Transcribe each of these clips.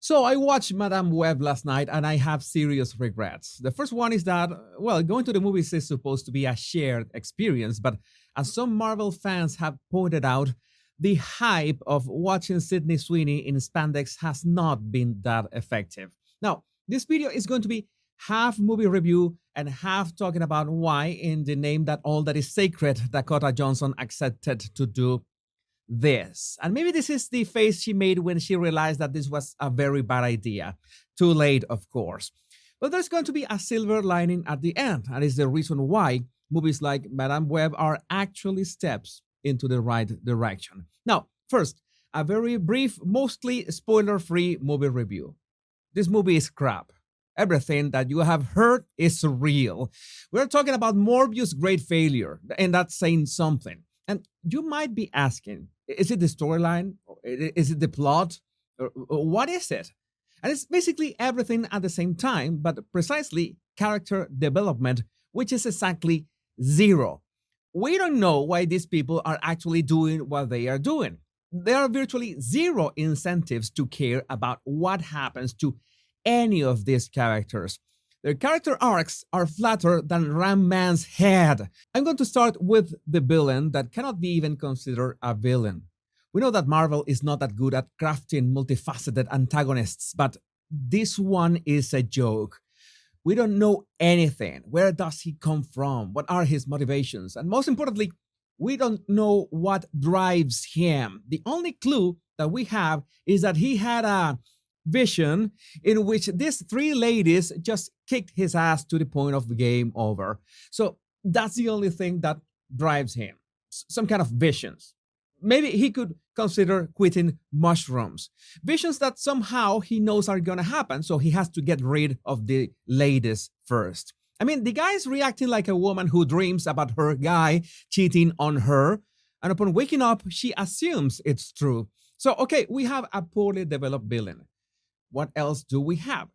So I watched Madame Web last night and I have serious regrets. The first one is that, well, going to the movies is supposed to be a shared experience, but as some Marvel fans have pointed out, the hype of watching Sydney Sweeney in spandex has not been that effective. Now, this video is going to be half movie review and half talking about why, in the name that all that is sacred, Dakota Johnson accepted to do this. And maybe this is the face she made when she realized that this was a very bad idea. Too late, of course. But there's going to be a silver lining at the end, and it's the reason why movies like Madame Web are actually steps into the right direction. Now, first, a very brief, mostly spoiler free movie review. This movie is crap. Everything that you have heard is real. We're talking about Morbius' great failure, and that's saying something. And you might be asking, is it the storyline? Is it the plot? Or what is it? And it's basically everything at the same time, but precisely character development, which is exactly zero. We don't know why these people are actually doing what they are doing. There are virtually zero incentives to care about what happens to any of these characters. Their character arcs are flatter than Ram Man's head. I'm going to start with the villain that cannot be even considered a villain. We know that Marvel is not that good at crafting multifaceted antagonists, but this one is a joke. We don't know anything. Where does he come from? What are his motivations? And most importantly, we don't know what drives him. The only clue that we have is that he had a vision in which these three ladies just kicked his ass to the point of the game over. So that's the only thing that drives him. Some kind of visions. Maybe he could consider quitting mushrooms. Visions that somehow he knows are going to happen, so he has to get rid of the ladies first. I mean, the guy is reacting like a woman who dreams about her guy cheating on her, and upon waking up, she assumes it's true. So, okay, we have a poorly developed villain. What else do we have?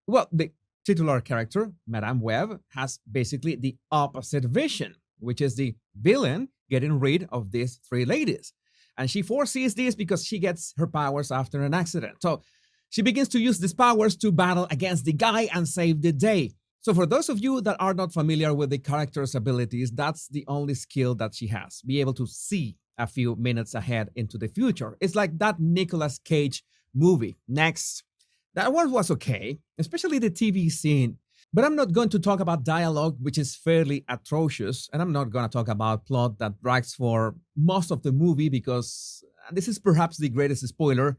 Well, the titular character, Madame Web, has basically the opposite vision, which is the villain getting rid of these three ladies. And she foresees this because she gets her powers after an accident. So she begins to use these powers to battle against the guy and save the day. So for those of you that are not familiar with the character's abilities, that's the only skill that she has. Be able to see a few minutes ahead into the future. It's like that Nicolas Cage movie, Next. That one was okay, especially the TV scene. But I'm not going to talk about dialogue, which is fairly atrocious, and I'm not going to talk about plot that drags for most of the movie because this is perhaps the greatest spoiler.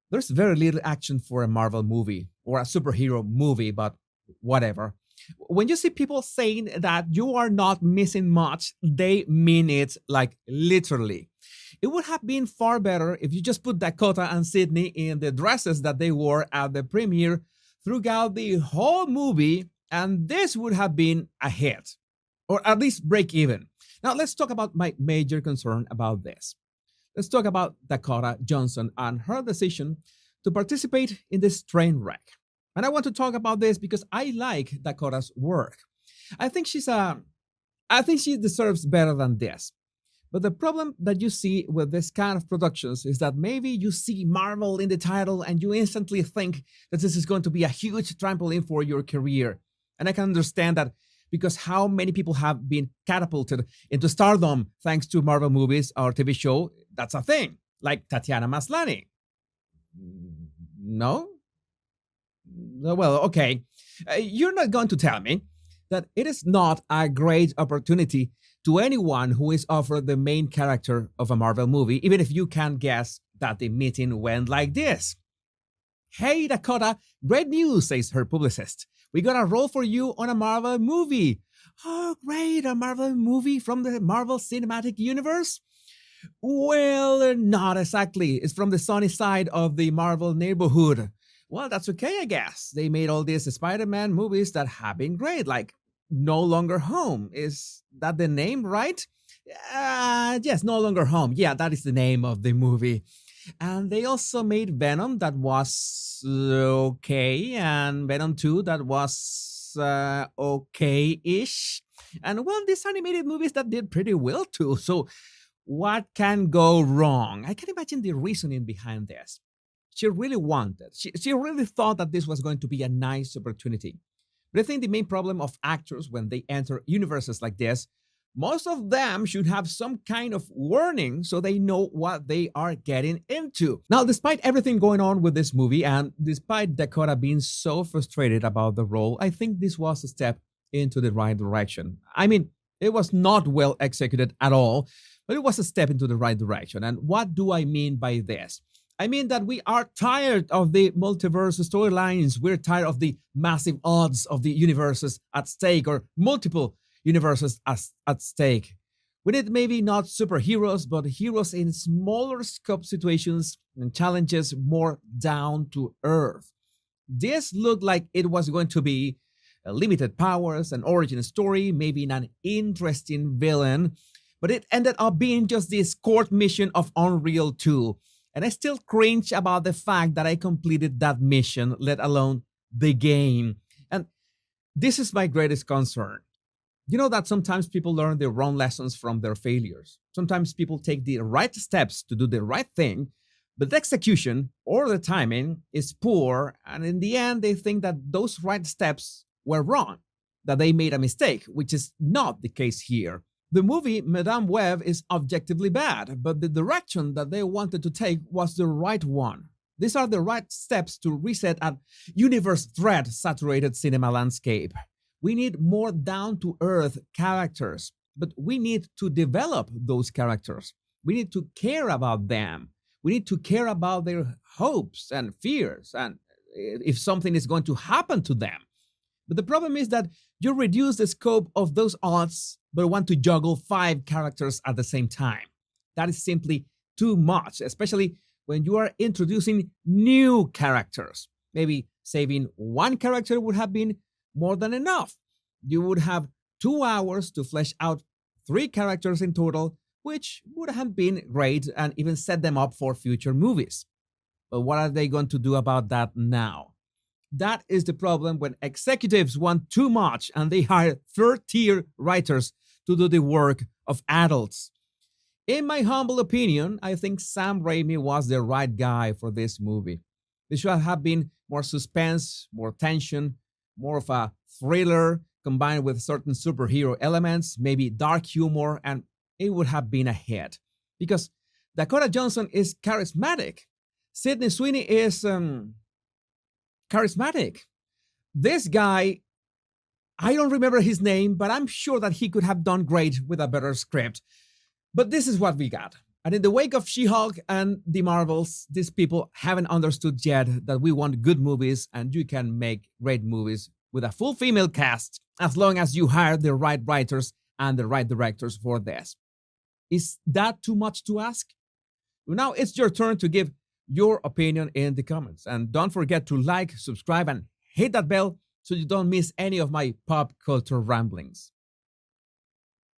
There's very little action for a Marvel movie or a superhero movie, but whatever. When you see people saying that you are not missing much, they mean it like literally. It would have been far better if you just put Dakota and Sydney in the dresses that they wore at the premiere throughout the whole movie, and this would have been a hit, or at least break even. Now, let's talk about my major concern about this. Let's talk about Dakota Johnson and her decision to participate in this train wreck. And I want to talk about this because I like Dakota's work. I think she deserves better than this. But the problem that you see with this kind of productions is that maybe you see Marvel in the title and you instantly think that this is going to be a huge trampoline for your career. And I can understand that because how many people have been catapulted into stardom thanks to Marvel movies or TV show, that's a thing. Like Tatiana Maslany. No? Well, okay. You're not going to tell me that it is not a great opportunity to anyone who is offered the main character of a Marvel movie, even if you can guess that the meeting went like this. Hey, Dakota, great news, says her publicist. We got a role for you on a Marvel movie. Oh, great, a Marvel movie from the Marvel Cinematic Universe? Well, not exactly. It's from the sunny side of the Marvel neighborhood. Well, that's okay, I guess. They made all these Spider-Man movies that have been great, like No Longer Home. Is that the name, right? Yes, No Longer Home. Yeah, that is the name of the movie. And they also made Venom that was okay, and Venom 2 that was okay-ish. And well, these animated movies that did pretty well too. So what can go wrong? I can imagine the reasoning behind this. she really wanted. She really thought that this was going to be a nice opportunity. But I think the main problem of actors when they enter universes like this, most of them should have some kind of warning so they know what they are getting into. Now, despite everything going on with this movie, and despite Dakota being so frustrated about the role, I think this was a step into the right direction. I mean, it was not well executed at all, but it was a step into the right direction. And what do I mean by this? I mean that we are tired of the multiverse storylines. We're tired of the massive odds of the universes at stake or multiple universes at stake. We need maybe not superheroes, but heroes in smaller scope situations and challenges more down to earth. This looked like it was going to be limited powers, an origin story, maybe an interesting villain, but it ended up being just the escort mission of Unreal 2. And I still cringe about the fact that I completed that mission, let alone the game. And this is my greatest concern. You know that sometimes people learn the wrong lessons from their failures. Sometimes people take the right steps to do the right thing, but the execution or the timing is poor. And in the end, they think that those right steps were wrong, that they made a mistake, which is not the case here. The movie Madame Web is objectively bad, but the direction that they wanted to take was the right one. These are the right steps to reset a universe threat saturated cinema landscape. We need more down-to-earth characters, but we need to develop those characters. We need to care about them. We need to care about their hopes and fears and if something is going to happen to them. But the problem is that you reduce the scope of those odds, but want to juggle 5 characters at the same time. That is simply too much, especially when you are introducing new characters. Maybe saving 1 character would have been more than enough. You would have 2 hours to flesh out 3 characters in total, which would have been great and even set them up for future movies. But what are they going to do about that now? That is the problem when executives want too much and they hire third-tier writers to do the work of adults. In my humble opinion, I think Sam Raimi was the right guy for this movie. There should have been more suspense, more tension, more of a thriller combined with certain superhero elements, maybe dark humor, and it would have been a hit. Because Dakota Johnson is charismatic. Sydney Sweeney is charismatic. This guy, I don't remember his name, but I'm sure that he could have done great with a better script. But this is what we got. And in the wake of She-Hulk and the Marvels, these people haven't understood yet that we want good movies and you can make great movies with a full female cast as long as you hire the right writers and the right directors for this. Is that too much to ask? Now it's your turn to give your opinion in the comments. And don't forget to like, subscribe, and hit that bell so you don't miss any of my pop culture ramblings.